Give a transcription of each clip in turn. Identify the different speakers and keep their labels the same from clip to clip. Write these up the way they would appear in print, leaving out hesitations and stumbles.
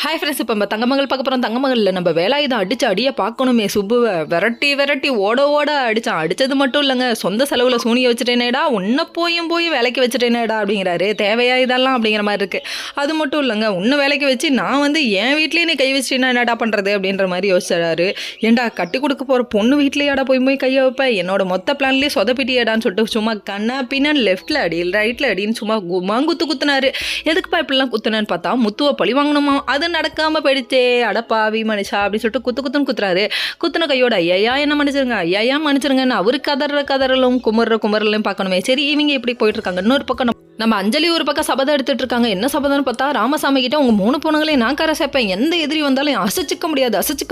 Speaker 1: Hi friends, இப்போ நம்ம தங்கமகள் பார்க்க போகிறோம். தங்கமகளில் நம்ம வேலாயுதம் அடித்து அடியை பார்க்கணுமே. சுப்புவை விரட்டி விரட்டி ஓட ஓட அடித்தான். அடித்தது மட்டும் இல்லைங்க, சொந்த செலவில் சூனியை வச்சுட்டேனேடா, உன்னை போய் வேலைக்கு வச்சுட்டேனேடா அப்படிங்கிறாரு. தேவையா இதெல்லாம் அப்படிங்கிற மாதிரி இருக்குது. அது மட்டும் இல்லைங்க, உன்னை வேலைக்கு வச்சு நான் என் வீட்லேயே நீ கை வச்சுட்டேன்னா என்னடா பண்ணுறது அப்படின்ற மாதிரி யோசிச்சாரு. ஏன்டா கட்டி கொடுக்க போகிற பொண்ணு வீட்லேயாடா போய் கையை வைப்பேன், என்னோட மொத்த பிளான்லேயே சொதப்பிட்டியாடான்னு சொல்லிட்டு சும்மா கண்ணா பின்னான்னு லெஃப்ட்டில் அடி ரைட்டில் அடின்னு சும்மா குத்துனாரு. எதுக்குப்பா இப்படிலாம் குத்துனான்னு பார்த்தா முத்துவை பழி வாங்கணுமா, அது நடக்காம போயிடுச்சே, அடப்பாவி மனுஷா அப்படின்னு சொல்லிட்டு குத்துன்னு குத்துறாரு. குத்துன கையோட ஐயா என்ன மன்னிச்சிருங்க, ஐயா மன்னிச்சிருங்கன்னு அவரு கதறலும் குமரலையும் பார்க்கணுமே. சரி, இவங்க இப்படி போயிட்டு இருக்காங்க. இன்னொரு பக்கம் நம்ம அஞ்சலி ஒரு பக்கம் சபதம் எடுத்துட்டு இருக்காங்க. என்ன சபதம்னு பார்த்தா, ராமசாமி கிட்ட உங்க 3 பொண்ணுங்களையும் நான் கரை சேர்ப்பேன், எந்த எதிரி வந்தாலும் அசைச்சிக்க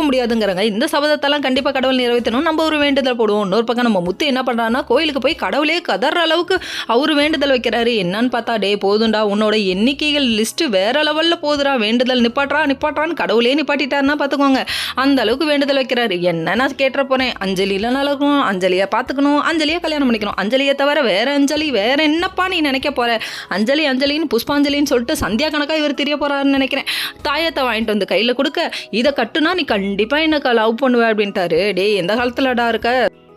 Speaker 1: முடியாதுங்கிறாங்க. இந்த சபதத்தெல்லாம் கண்டிப்பா கடவுள் நிறைவேற்றணும், நம்ம ஒரு வேண்டுதல் போடுவோம். இன்னொரு பக்கம் நம்ம முத்து என்ன பண்றாருன்னா, கோயிலுக்கு போய் கடவுளே கதற அளவுக்கு அவரு வேண்டுதல் வைக்கிறாரு. என்னன்னு பார்த்தா, டே போதுண்டா, உன்னோட எண்ணிக்கைகள் லிஸ்ட் வேற லெவல்ல போதுடா, வேண்டுதல் நிப்பாட்டான்னு கடவுளே நிப்பாட்டிட்டாருன்னா பார்த்துக்கோங்க. அந்த அளவுக்கு வேண்டுதல் வைக்கிறாரு. என்ன நான் கேட்டுற போறேன், அஞ்சலியில நல்லா இருக்கணும், அஞ்சலியை பார்த்துக்கணும், அஞ்சலியை கல்யாணம் பண்ணிக்கணும், அஞ்சலியை தவிர வேற அஞ்சலி வேற என்னப்பா நீ நினைக்க போற, அஞ்சலின்னு புஷ்பாஞ்சலின்னு சொல்லிட்டு சந்தியா கணக்கா இவர் தெரிய போறாருன்னு நினைக்கிறேன். தாயத்தை வாங்கிட்டு வந்து கையில கொடுக்க, இதை கட்டுனா நீ கண்டிப்பா எனக்கு லவ் பண்ணுவ அப்படின்ட்டாரு. டே எந்த காலத்துலடா இருக்க,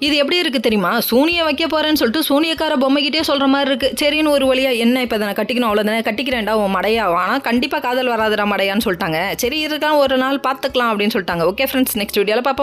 Speaker 1: இது எப்படி இருக்கு தெரியுமா, சூனியை வைக்க போறேன்னு சொல்லிட்டு சூனியக்கார பொம்மைக்கிட்டே சொல்ற மாதிரி இருக்கு. சரின்னு ஒரு வழியா என்ன இப்போ நான் கட்டிக்கணும், அவ்வளோதானே கட்டிக்கிறேன்டா உன் மடையா, ஆனால் கண்டிப்பாக காதல் வராதுடா மடையான்னு சொல்லிட்டாங்க. சரி இருக்கான், ஒரு நாள் பார்த்துக்கலாம் அப்படின்னு சொல்லிட்டாங்க. ஓகே ஃப்ரெண்ட்ஸ், நெக்ஸ்ட் வீடியோவில் பார்ப்போம்.